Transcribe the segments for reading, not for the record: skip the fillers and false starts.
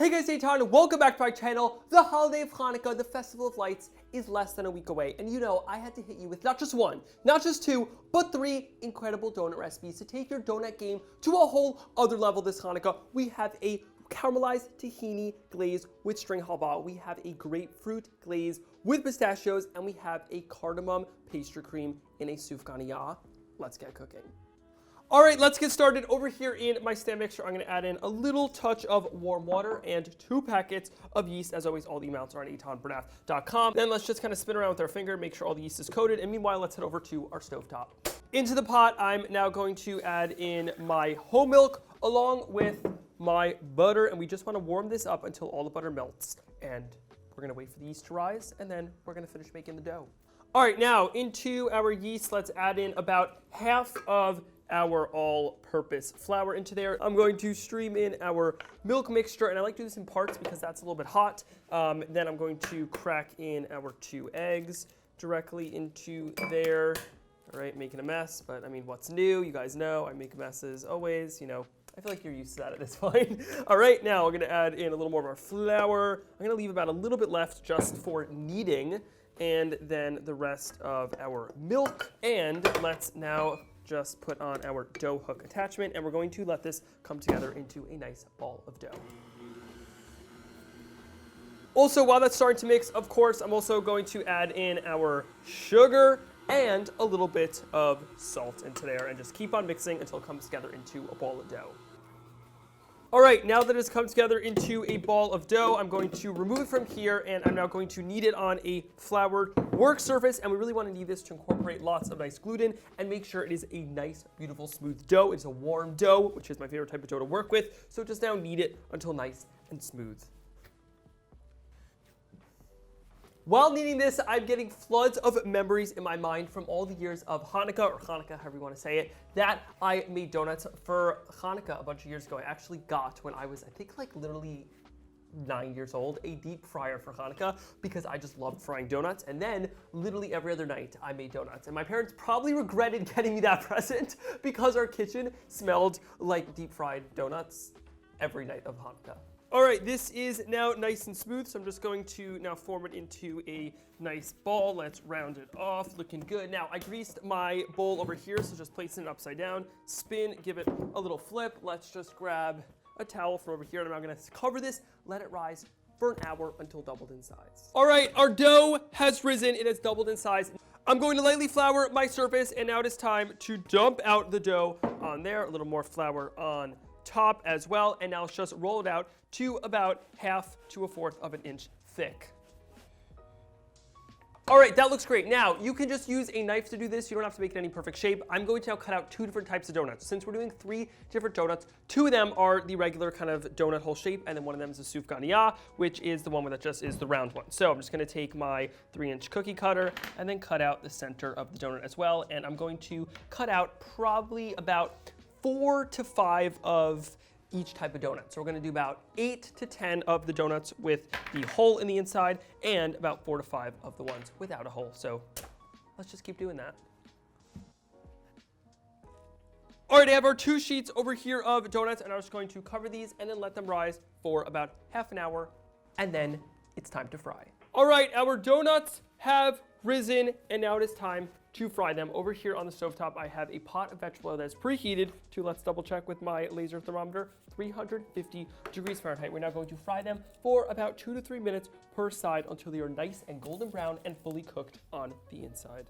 Hey guys, Eitan, welcome back to my channel. The holiday of Hanukkah, the festival of lights, is less than a week away. And you know, I had to hit you with not just one, not just two, but three incredible donut recipes to take your donut game to a whole other level this Hanukkah. We have a caramelized tahini glaze with string halva. We have a grapefruit glaze with pistachios, and we have a cardamom pastry cream in a sufganiyah. Let's get cooking. All right, let's get started. Over here in my stand mixer, I'm going to add in a little touch of warm water and 2 packets of yeast. As always, all the amounts are on eitanbernath.com. Then let's just kind of spin around with our finger, make sure all the yeast is coated, and meanwhile, let's head over to our stovetop. Into the pot, I'm now going to add in my whole milk along with my butter, and we just want to warm this up until all the butter melts. And we're going to wait for the yeast to rise, and then we're going to finish making the dough. All right, now into our yeast, let's add in about half of our all-purpose flour into there. I'm going to stream in our milk mixture, and I like to do this in parts because that's a little bit hot. Then I'm going to crack in our 2 eggs directly into there. All right, making a mess, but I mean, what's new? You guys know I make messes always, you know. I feel like you're used to that at this point. All right, now we're gonna add in a little more of our flour. I'm gonna leave about a little bit left just for kneading, and then the rest of our milk. And let's now just put on our dough hook attachment, and we're going to let this come together into a nice ball of dough. Also, while that's starting to mix, of course, I'm also going to add in our sugar and a little bit of salt into there, and just keep on mixing until it comes together into a ball of dough. All right, now that it's come together into a ball of dough, I'm going to remove it from here, and I'm now going to knead it on a floured work surface, and we really want to knead this to incorporate lots of nice gluten and make sure it is a nice, beautiful, smooth dough. It's a warm dough, which is my favorite type of dough to work with, so just now knead it until nice and smooth. While kneading this, I'm getting floods of memories in my mind from all the years of Hanukkah, or Hanukkah, however you want to say it, that I made donuts for Hanukkah a bunch of years ago. I actually got, when I was, I think, like literally 9 years old, a deep fryer for Hanukkah because I just loved frying donuts. And then literally every other night I made donuts. And my parents probably regretted getting me that present because our kitchen smelled like deep fried donuts every night of Hanukkah. All right, this is now nice and smooth, so I'm just going to now form it into a nice ball. Let's round it off, looking good. Now, I greased my bowl over here, so just placing it upside down, spin, give it a little flip. Let's just grab a towel from over here, and I'm now gonna cover this, let it rise for an hour until doubled in size. All right, our dough has risen, it has doubled in size. I'm going to lightly flour my surface, and now it is time to dump out the dough on there, a little more flour on top as well, and now let's just roll it out to about 1/2 to 1/4 of an inch thick. All right, that looks great. Now, you can just use a knife to do this. You don't have to make it any perfect shape. I'm going to now cut out 2 different types of donuts. Since we're doing 3 different donuts, 2 of them are the regular kind of donut hole shape, and then one of them is a sufganiyah, which is the one that just is the round one. So I'm just gonna take my 3-inch cookie cutter and then cut out the center of the donut as well, and I'm going to cut out probably about 4 to 5 of each type of donut. So we're gonna do about 8 to 10 of the donuts with the hole in the inside and about 4 to 5 of the ones without a hole. So let's just keep doing that. All right, I have our 2 sheets over here of donuts, and I'm just going to cover these and then let them rise for about half an hour, and then it's time to fry. All right, our donuts have risen, and now it is time to fry them. Over here on the stovetop, I have a pot of vegetable oil that's preheated to, let's double check with my laser thermometer, 350 degrees Fahrenheit. We're now going to fry them for about 2 to 3 minutes per side until they are nice and golden brown and fully cooked on the inside.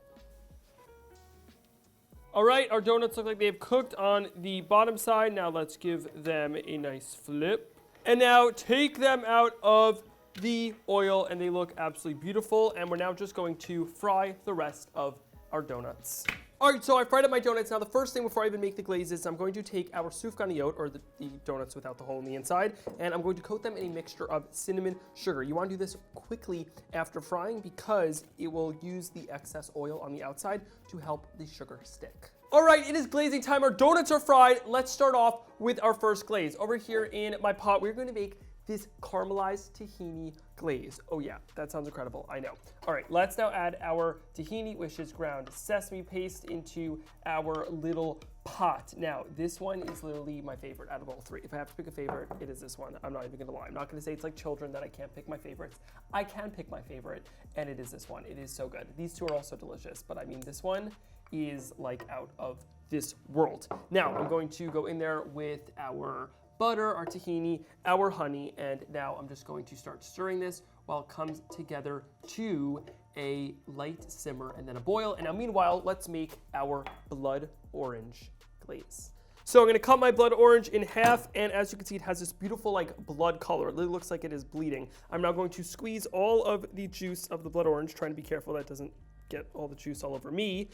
All right, our donuts look like they've cooked on the bottom side. Now let's give them a nice flip. And now take them out of the oil, and they look absolutely beautiful. And we're now just going to fry the rest of our donuts. All right, so I fried up my donuts. Now the first thing before I even make the glaze is I'm going to take our sufganiyot, or the donuts without the hole in the inside, and I'm going to coat them in a mixture of cinnamon sugar. You want to do this quickly after frying because it will use the excess oil on the outside to help the sugar stick. All right, it is glazing time. Our donuts are fried. Let's start off with our first glaze. Over here in my pot, we're going to make this caramelized tahini glaze. Oh yeah, that sounds incredible, I know. All right, let's now add our tahini, which is ground sesame paste, into our little pot. Now, this one is literally my favorite out of all three. If I have to pick a favorite, it is this one. I'm not even gonna lie. I'm not gonna say it's like children that I can't pick my favorites. I can pick my favorite, and it is this one. It is so good. These two are also delicious, but I mean, this one is like out of this world. Now, I'm going to go in there with our butter, our tahini, our honey, and now I'm just going to start stirring this while it comes together to a light simmer and then a boil. And now meanwhile, let's make our blood orange glaze. So I'm gonna cut my blood orange in half, and as you can see, it has this beautiful like blood color. It literally looks like it is bleeding. I'm now going to squeeze all of the juice of the blood orange, trying to be careful that doesn't get all the juice all over me.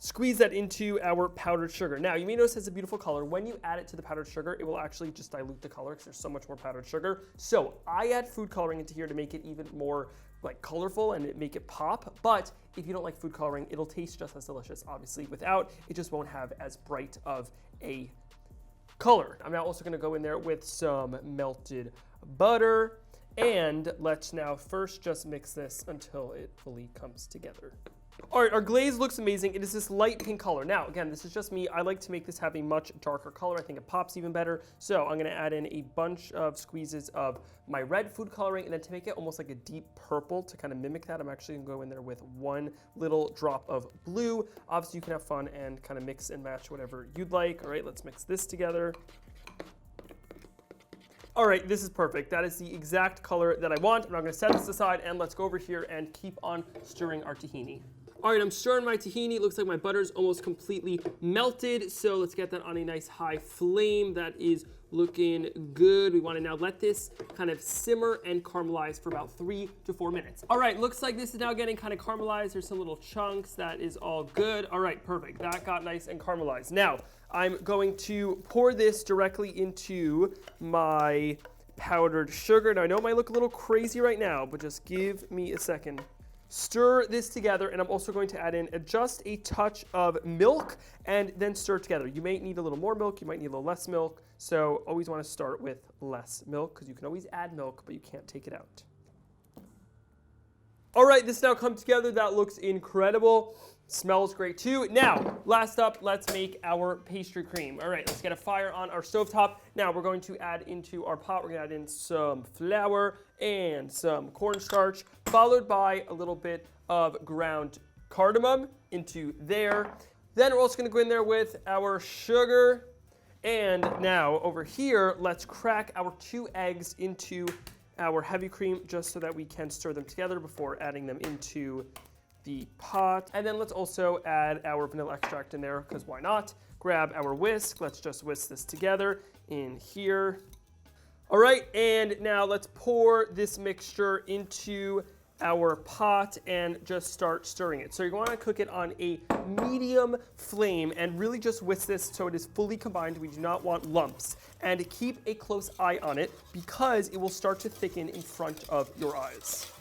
Squeeze that into our powdered sugar. Now, you may notice it has a beautiful color. When you add it to the powdered sugar, it will actually just dilute the color because there's so much more powdered sugar. So I add food coloring into here to make it even more like colorful and make it pop. But if you don't like food coloring, it'll taste just as delicious. Obviously, without, it just won't have as bright of a color. I'm now also gonna go in there with some melted butter. And let's now first just mix this until it fully comes together. All right, our glaze looks amazing. It is this light pink color. Now, again, this is just me. I like to make this have a much darker color. I think it pops even better. So I'm gonna add in a bunch of squeezes of my red food coloring, and then to make it almost like a deep purple to kind of mimic that, I'm actually gonna go in there with one little drop of blue. Obviously, you can have fun and kind of mix and match whatever you'd like. All right, let's mix this together. All right, this is perfect. That is the exact color that I want. I'm now gonna set this aside, and let's go over here and keep on stirring our tahini. All right, I'm stirring my tahini. It looks like my butter's almost completely melted. So let's get that on a nice high flame. That is looking good. We want to now let this kind of simmer and caramelize for about 3 to 4 minutes. All right, looks like this is now getting kind of caramelized. There's some little chunks. That is all good. All right, perfect. That got nice and caramelized. Now, I'm going to pour this directly into my powdered sugar. Now, I know it might look a little crazy right now, but just give me a second. Stir this together, and I'm also going to add in just a touch of milk and then stir it together. You may need a little more milk, you might need a little less milk, so always want to start with less milk because you can always add milk, but you can't take it out. All right, this now comes together. That looks incredible. Smells great too. Now, last up, let's make our pastry cream. All right, let's get a fire on our stovetop. Now we're going to add into our pot, we're gonna add in some flour and some cornstarch, followed by a little bit of ground cardamom into there. Then we're also gonna go in there with our sugar. And now over here, let's crack our 2 eggs into our heavy cream just so that we can stir them together before adding them into the pot. And then let's also add our vanilla extract in there, because why not? Grab our whisk. Let's just whisk this together in here. All right, and now let's pour this mixture into our pot and just start stirring it. So you're going to cook it on a medium flame and really just whisk this so it is fully combined. We do not want lumps. And keep a close eye on it because it will start to thicken in front of your eyes.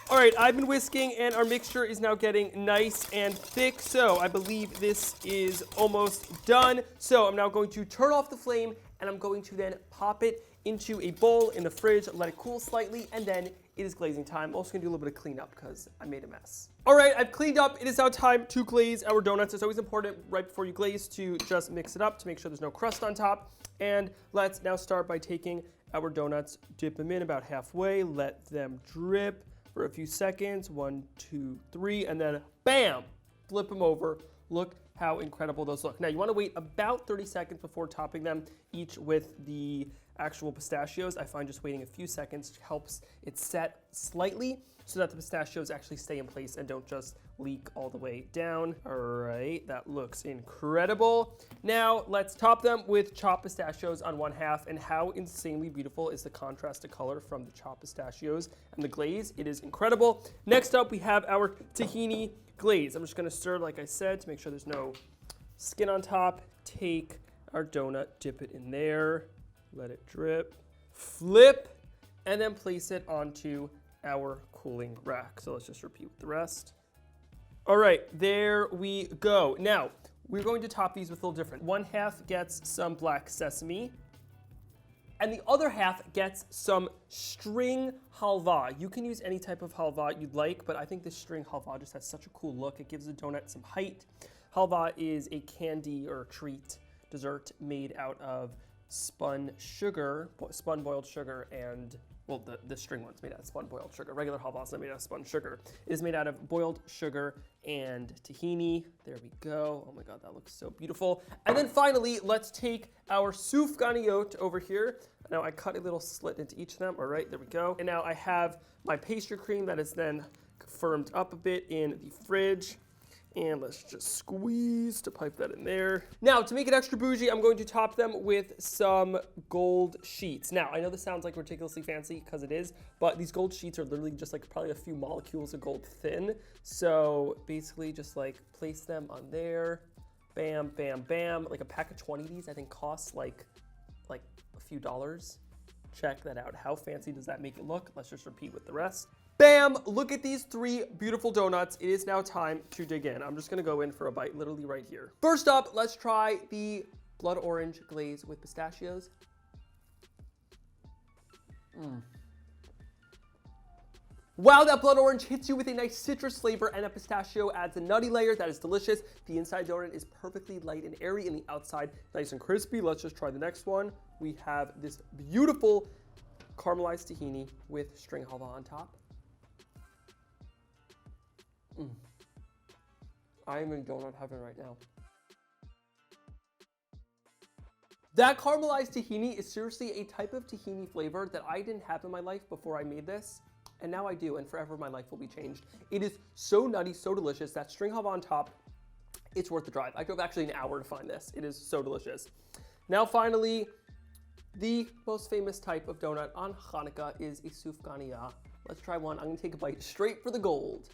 All right, I've been whisking and our mixture is now getting nice and thick. So I believe this is almost done. So I'm now going to turn off the flame and I'm going to then pop it into a bowl in the fridge, let it cool slightly, and then it is glazing time. I'm also gonna do a little bit of cleanup because I made a mess. All right, I've cleaned up. It is now time to glaze our donuts. It's always important right before you glaze to just mix it up to make sure there's no crust on top. And let's now start by taking our donuts, dip them in about halfway, let them drip for a few seconds, 1, 2, 3, and then bam, flip them over. Look how incredible those look. Now you wanna wait about 30 seconds before topping them, each with the actual pistachios. I find just waiting a few seconds helps it set slightly so that the pistachios actually stay in place and don't just leak all the way down. All right, that looks incredible. Now let's top them with chopped pistachios on 1/2, and how insanely beautiful is the contrasted color from the chopped pistachios and the glaze. It is incredible. Next up, we have our tahini glaze. I'm just gonna stir, like I said, to make sure there's no skin on top. Take our donut, dip it in there, let it drip, flip, and then place it onto our cooling rack. So let's just repeat with the rest. All right, there we go. Now, we're going to top these with a little different. 1/2 gets some black sesame. and the other half gets some string halva. You can use any type of halva you'd like, but I think this string halva just has such a cool look. It gives the donut some height. Halva is a candy or treat dessert made out of spun boiled sugar, and well, the string one's made out of spun boiled sugar. Regular halva is not made out of spun sugar. It is made out of boiled sugar and tahini. There we go. Oh my God, that looks so beautiful. And then finally, let's take our soufganiot over here. Now I cut a little slit into each of them. All right, there we go. And now I have my pastry cream that is then firmed up a bit in the fridge. And let's just squeeze to pipe that in there. Now, to make it extra bougie, I'm going to top them with some gold sheets. Now, I know this sounds like ridiculously fancy because it is, but these gold sheets are literally just like probably a few molecules of gold thin. So basically just like place them on there. Bam, bam, bam. Like a pack of 20 of these I think costs like a few dollars. Check that out. How fancy does that make it look? Let's just repeat with the rest. Bam! Look at these 3 beautiful donuts. It is now time to dig in. I'm just gonna go in for a bite literally right here. First up, let's try the blood orange glaze with pistachios. Wow, that blood orange hits you with a nice citrus flavor, and a pistachio adds a nutty layer that is delicious. The inside donut is perfectly light and airy, and the outside nice and crispy. Let's just try the next one. We have this beautiful caramelized tahini with string halva on top. I am in donut heaven right now. That caramelized tahini is seriously a type of tahini flavor that I didn't have in my life before I made this, and now I do, and forever my life will be changed. It is so nutty, so delicious. That string halva on top, it's worth the drive. I drove actually an hour to find this. It is so delicious. Now finally, the most famous type of donut on Hanukkah is a soufganiya. Let's try one. I'm gonna take a bite straight for the gold.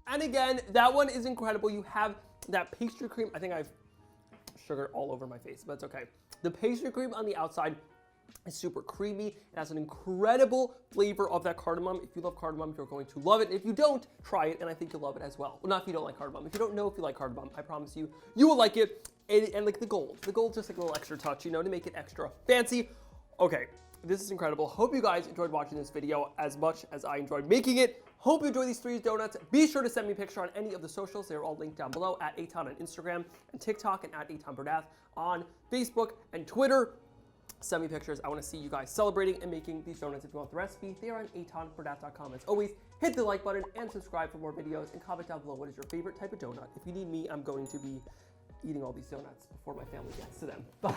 And again, that one is incredible. You have that pastry cream. I think I've sugar all over my face, but it's okay. The pastry cream on the outside is super creamy. It has an incredible flavor of that cardamom. If you love cardamom, you're going to love it. If you don't, try it, and I think you'll love it as well. Well, not if you don't like cardamom. If you don't know if you like cardamom, I promise you, you will like it. And like the gold just like a little extra touch, you know, to make it extra fancy. Okay, this is incredible. Hope you guys enjoyed watching this video as much as I enjoyed making it. Hope you enjoy these 3 donuts. Be sure to send me a picture on any of the socials. They're all linked down below, at Eitan on Instagram and TikTok, and at Eitan Bernath on Facebook and Twitter. Send me pictures. I want to see you guys celebrating and making these donuts. If you want the recipe, they are on eitanbernath.com. As always, hit the like button and subscribe for more videos, and comment down below what is your favorite type of donut. If you need me, I'm going to be eating all these donuts before my family gets to them. Bye.